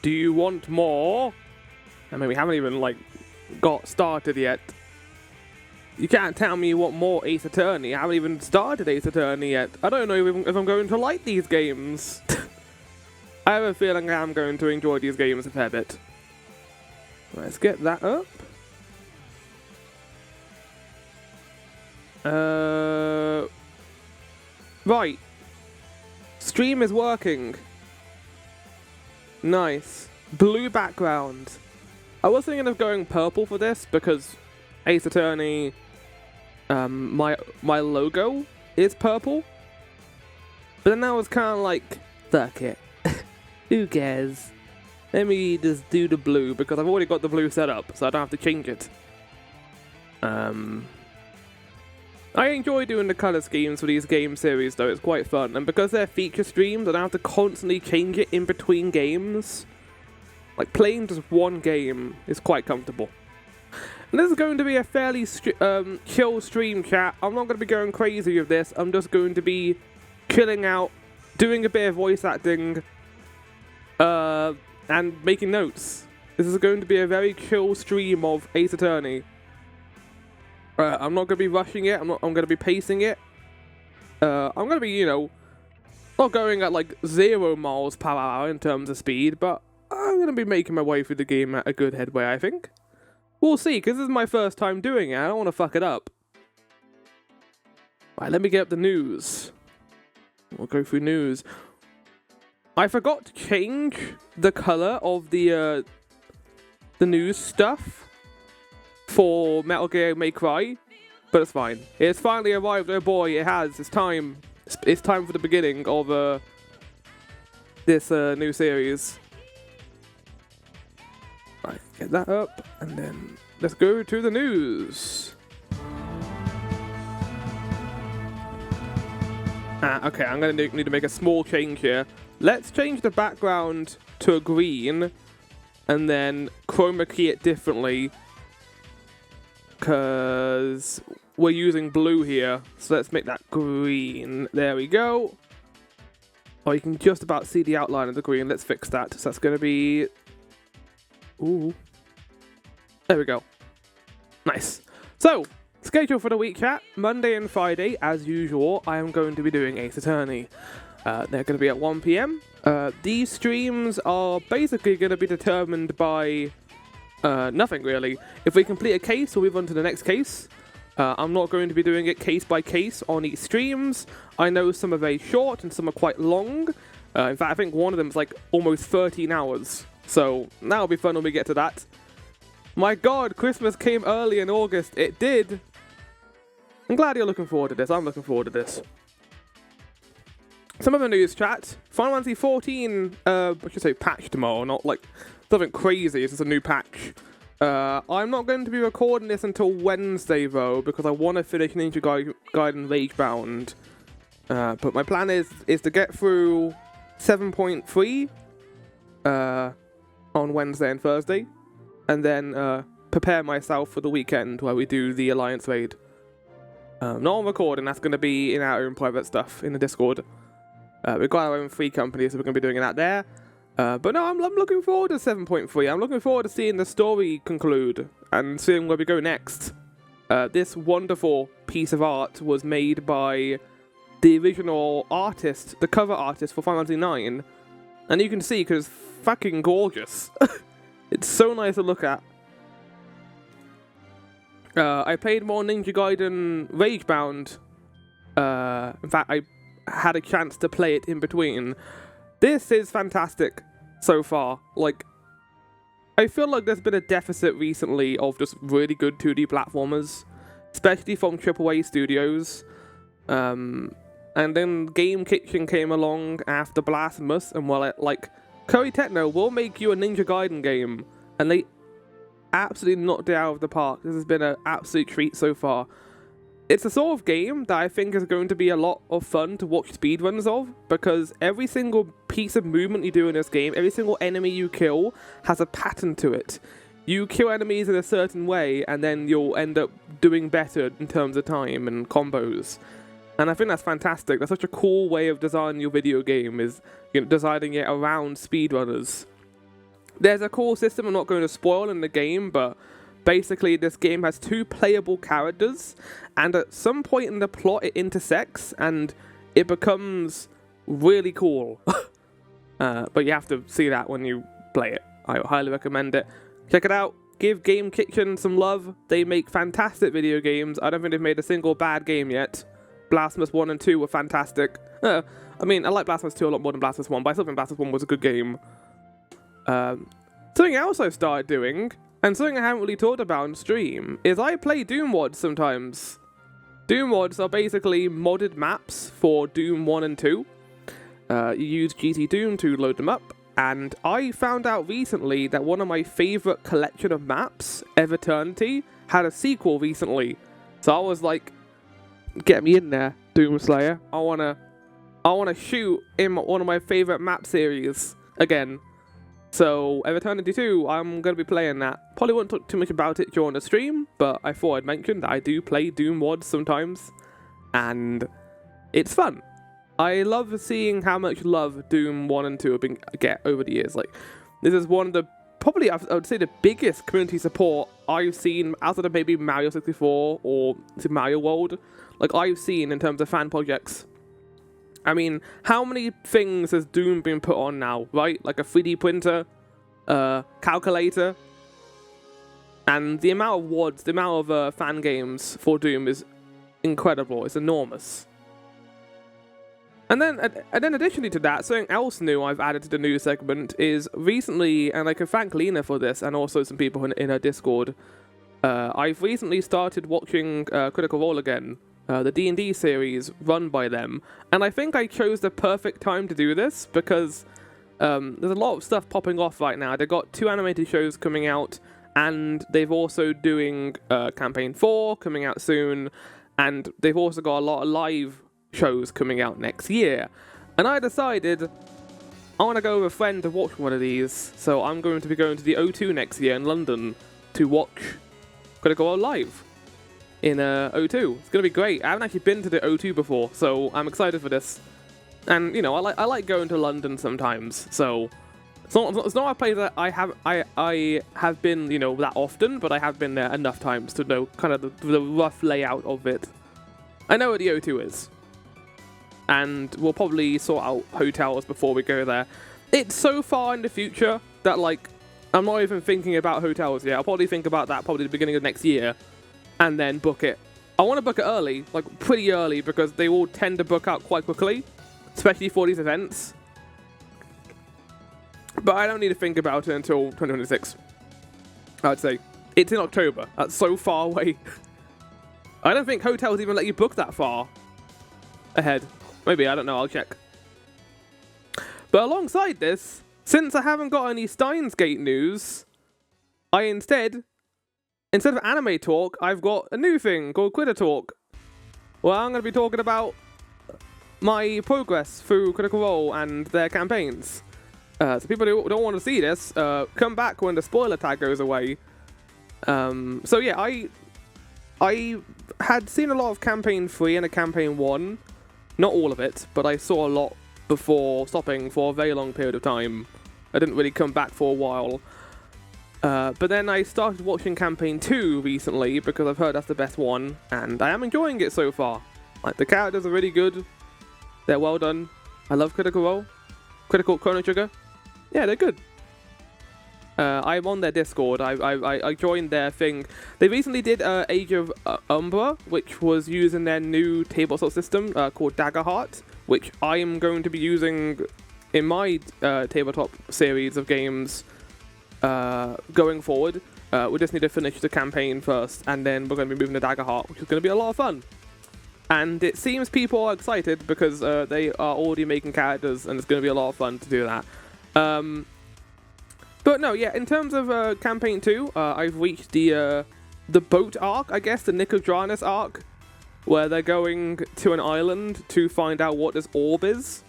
Do you want more? I mean, we haven't even, like, got started yet. You can't tell me you want more Ace Attorney. I haven't even started Ace Attorney yet. I don't know if I'm going to like these games. I have a feeling I'm going to enjoy these games a fair bit. Let's get that up. Right. Stream is working. Nice. Blue background. I was thinking of going purple for this because Ace Attorney, my logo is purple. But then I was kind of like, fuck it. Who cares? Let me just do the blue because I've already got the blue set up, so I don't have to change it. I enjoy doing the color schemes for these game series though, it's quite fun. And because they're feature streams, I don't have to constantly change it in between games. Like, playing just one game is quite comfortable. And this is going to be a fairly chill stream, chat. I'm not going to be going crazy with this. I'm just going to be chilling out, doing a bit of voice acting, and making notes. This is going to be a very chill stream of Ace Attorney. I'm not going to be rushing it. I'm going to be pacing it. I'm going to be, you know, not going at like 0 miles per hour in terms of speed, but I'm going to be making my way through the game at a good headway, I think. We'll see, because this is my first time doing it. I don't want to fuck it up. Right, let me get up the news. We'll go through news. I forgot to change the color of the news stuff for Metal Gear May Cry, but it's fine. It's finally arrived. Oh boy, it has. It's time. It's time for the beginning of this new series. Right, get that up, and then let's go to the news. Okay, I'm gonna need to make a small change here. Let's change the background to a green, and then chroma key it differently, because we're using blue here. So let's make that green. There we go. Oh, you can just about see the outline of the green. Let's fix that. So that's going to be... Ooh. There we go. Nice. So, schedule for the week, chat. Monday and Friday, as usual, I am going to be doing Ace Attorney. They're going to be at 1 PM. These streams are basically going to be determined by nothing, really. If we complete a case, we'll move on to the next case. I'm not going to be doing it case by case on each streams. I know some are very short and some are quite long. In fact, I think one of them is like almost 13 hours. So that'll be fun when we get to that. My god, Christmas came early in August. It did. I'm glad you're looking forward to this. I'm looking forward to this. Some other news, chat. Final Fantasy 14, I should say patch tomorrow, not like something crazy. It's just a new patch. I'm not going to be recording this until Wednesday, though, because I want to finish Ninja Gaiden Ragebound. But my plan is to get through 7.3 on Wednesday and Thursday, and then prepare myself for the weekend where we do the Alliance raid. Not on recording, that's going to be in our own private stuff in the Discord. We've got our own free company, so we're going to be doing that there. But no, I'm looking forward to 7.3. I'm looking forward to seeing the story conclude and seeing where we go next. This wonderful piece of art was made by the original artist, the cover artist for Final Fantasy 9. And you can see, because it's fucking gorgeous. It's so nice to look at. I played more Ninja Gaiden Ragebound. In fact, I had a chance to play it in between. This is fantastic so far. Like, I feel like there's been a deficit recently of just really good 2D platformers, especially from AAA studios. And then Game Kitchen came along after Blasphemous, and well, like, Koei Tecmo will make you a Ninja Gaiden game, and they absolutely knocked it out of the park. This has been an absolute treat so far. It's a sort of game that I think is going to be a lot of fun to watch speedruns of, because every single piece of movement you do in this game, every single enemy you kill has a pattern to it. You kill enemies in a certain way, and then you'll end up doing better in terms of time and combos. And I think that's fantastic. That's such a cool way of designing your video game, is, you know, designing it around speedrunners. There's a core system I'm not going to spoil in the game, but basically this game has 2 playable characters, and at some point in the plot it intersects, and it becomes really cool. But you have to see that when you play it. I highly recommend it. Check it out. Give Game Kitchen some love. They make fantastic video games. I don't think they've made a single bad game yet. Blasphemous 1 and 2 were fantastic. I mean, I like Blasphemous 2 a lot more than Blasphemous 1, but I still think Blasphemous 1 was a good game. Something else I started doing, and something I haven't really talked about on stream, is I play Doom mods sometimes. Doom mods are basically modded maps for Doom 1 and 2. You use GT Doom to load them up, and I found out recently that one of my favourite collection of maps, Eternity, had a sequel recently. So I was like, get me in there, Doomslayer. I wanna shoot in one of my favourite map series again. So, Eternity 2, I'm going to be playing that. Probably won't talk too much about it during the stream, but I thought I'd mention that I do play Doom mods sometimes, and it's fun. I love seeing how much love Doom 1 and 2 have been get over the years. Like, this is one of the, probably I would say the biggest community support I've seen outside of maybe Mario 64 or Mario World. Like, I've seen in terms of fan projects. I mean, how many things has Doom been put on now, right? Like a 3D printer, calculator, and the amount of WODs, the amount of fan games for Doom is incredible. It's enormous. And then additionally to that, something else new I've added to the news segment is recently, and I can thank Lena for this, and also some people in her Discord, I've recently started watching Critical Role again. The D&D series run by them, and I think I chose the perfect time to do this because there's a lot of stuff popping off right now. They've got 2 animated shows coming out, and they've also doing Campaign 4 coming out soon, and they've also got a lot of live shows coming out next year. And I decided I want to go with a friend to watch one of these, so I'm going to be going to the O2 next year in London to watch Critical Role live in O2. It's going to be great. I haven't actually been to the O2 before, so I'm excited for this. And, you know, I like going to London sometimes, so it's not a place that I have been, you know, that often, but I have been there enough times to know kind of the rough layout of it. I know where the O2 is, and we'll probably sort out hotels before we go there. It's so far in the future that, like, I'm not even thinking about hotels yet. I'll probably think about that probably the beginning of next year, and then book it. I want to book it early, like pretty early, because they all tend to book out quite quickly, especially for these events. But I don't need to think about it until 2026, I'd say. It's in October. That's so far away. I don't think hotels even let you book that far ahead. Maybe, I don't know, I'll check. But alongside this, since I haven't got any Steins Gate news, I instead of anime talk, I've got a new thing called Quitter Talk, where I'm going to be talking about my progress through Critical Role and their campaigns. So people who don't want to see this, come back when the spoiler tag goes away. So yeah, I had seen a lot of Campaign 3 and a Campaign 1. Not all of it, but I saw a lot before stopping for a very long period of time. I didn't really come back for a while. But then I started watching Campaign 2 recently because I've heard that's the best one, and I am enjoying it so far. Like, the characters are really good. They're well done. I love Critical Role. Critical Chrono Trigger. Yeah, they're good. I'm on their Discord. I joined their thing. They recently did Age of Umbra, which was using their new tabletop system called Daggerheart, which I am going to be using in my tabletop series of games going forward. We just need to finish the campaign first, and then we're going to be moving to Daggerheart, which is going to be a lot of fun. And it seems people are excited because they are already making characters, and it's going to be a lot of fun to do that. But no, yeah, in terms of Campaign 2, I've reached the boat arc, I guess, the Nicodranus arc, where they're going to an island to find out what this orb is.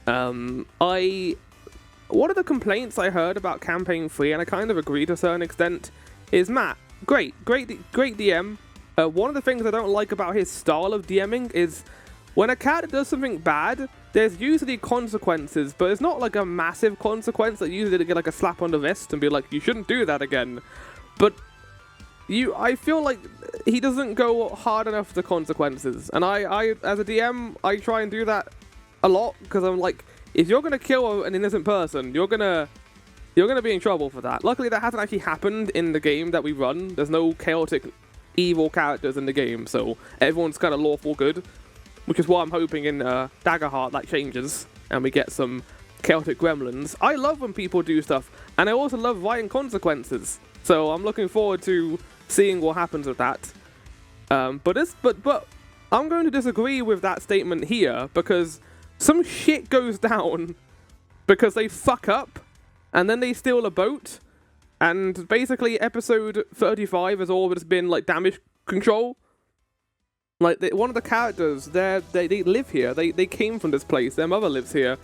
One of the complaints I heard about Campaign 3, and I kind of agree to a certain extent, is Matt, great DM. One of the things I don't like about his style of DMing is when a character does something bad, there's usually consequences, but it's not like a massive consequence. Like usually they get like a slap on the wrist and be like, you shouldn't do that again. But I feel like he doesn't go hard enough for the consequences. And I as a DM, I try and do that a lot because I'm like, if you're gonna kill an innocent person, you're gonna be in trouble for that. Luckily, that hasn't actually happened in the game that we run. There's no chaotic, evil characters in the game, so everyone's kind of lawful good, which is why I'm hoping in Daggerheart that changes and we get some chaotic gremlins. I love when people do stuff, and I also love writing consequences. So I'm looking forward to seeing what happens with that. But I'm going to disagree with that statement here because some shit goes down because they fuck up and then they steal a boat, and basically episode 35 has always been like damage control. Like one of the characters, they live here. They came from this place. Their mother lives here,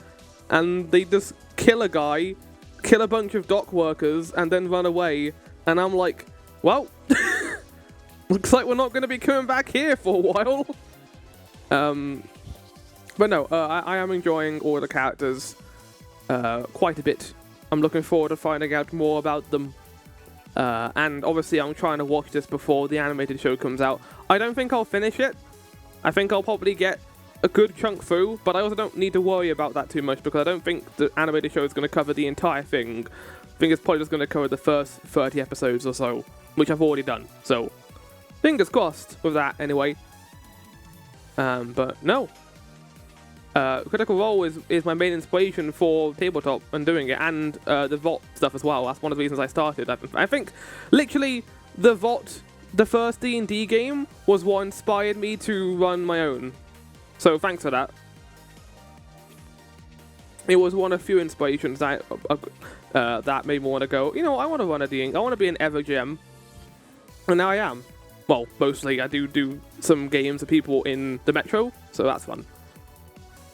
and they just kill a guy, kill a bunch of dock workers, and then run away. And I'm like, well, looks like we're not going to be coming back here for a while. But no, I am enjoying all the characters quite a bit. I'm looking forward to finding out more about them. And obviously I'm trying to watch this before the animated show comes out. I don't think I'll finish it. I think I'll probably get a good chunk through, but I also don't need to worry about that too much because I don't think the animated show is going to cover the entire thing. I think it's probably just going to cover the first 30 episodes or so, which I've already done. So, fingers crossed with that anyway. But no. Critical Role is my main inspiration for tabletop and doing it, and the VOT stuff as well. That's one of the reasons I started. I think literally the VOT, the first D&D game, was what inspired me to run my own. So thanks for that. It was one of few inspirations that made me want to go, you know, I want to run a D&D. I want to be an EverGem. And now I am. Well, mostly I do some games with people in the Metro, so that's fun.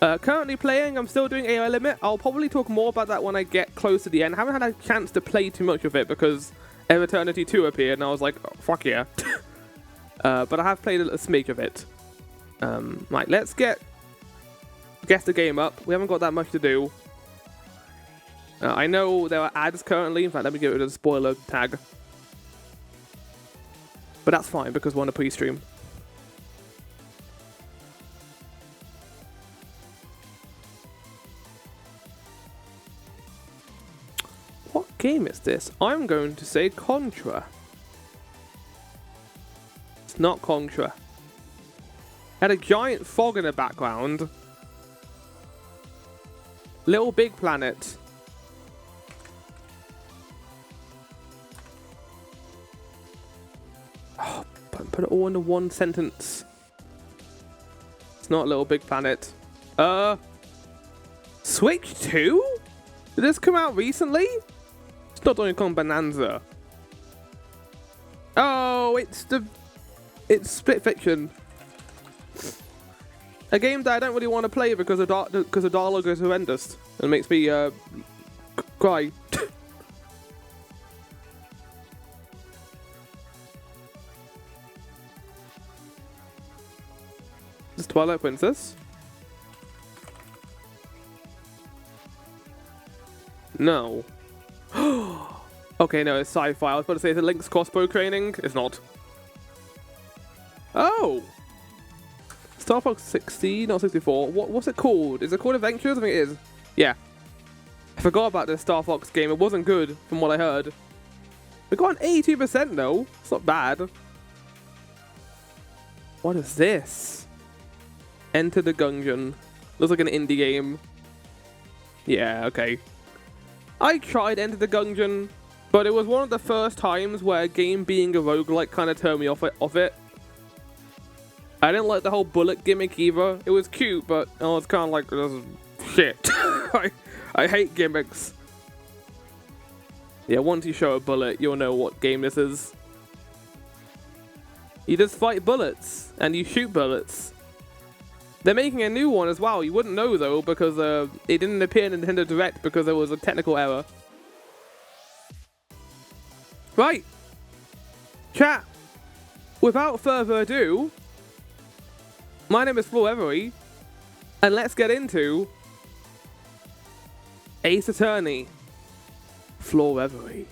Currently playing, I'm still doing AI Limit. I'll probably talk more about that when I get close to the end. I haven't had a chance to play too much of it because Eternity 2 appeared and I was like, oh, fuck yeah. But I have played a smidge of it. Right, let's get the game up. We haven't got that much to do. I know there are ads currently. In fact, let me get rid of the spoiler tag. But that's fine because we're on a pre-stream. What game is this? I'm going to say Contra. It's not Contra. Had a giant fog in the background. Little Big Planet. Oh, put it all into one sentence. It's not Little Big Planet. Switch 2? Did this come out recently? It's not Donkey Kong Bonanza. Oh, it's Split Fiction. A game that I don't really want to play because the dialogue is horrendous and makes me cry. This Twilight Princess? No. Okay, no, it's sci-fi. I was about to say, is it Link's crossbow training? It's not. Oh! Star Fox 60, not 64. What's it called? Is it called Adventures? I think it is. Yeah. I forgot about this Star Fox game. It wasn't good, from what I heard. We got an 82% though. It's not bad. What is this? Enter the Gungeon. Looks like an indie game. Yeah, okay. I tried Enter the Gungeon, but it was one of the first times where a game being a roguelike kind of turned me off it. I didn't like the whole bullet gimmick either. It was cute, but it's kind of like shit. I hate gimmicks. Yeah, once you show a bullet, you'll know what game this is. You just fight bullets, and you shoot bullets. They're making a new one as well. You wouldn't know, though, because it didn't appear in Nintendo Direct because there was a technical error. Right. Chat. Without further ado, my name is Flo Every, And let's get into Ace Attorney, Floor Reverie.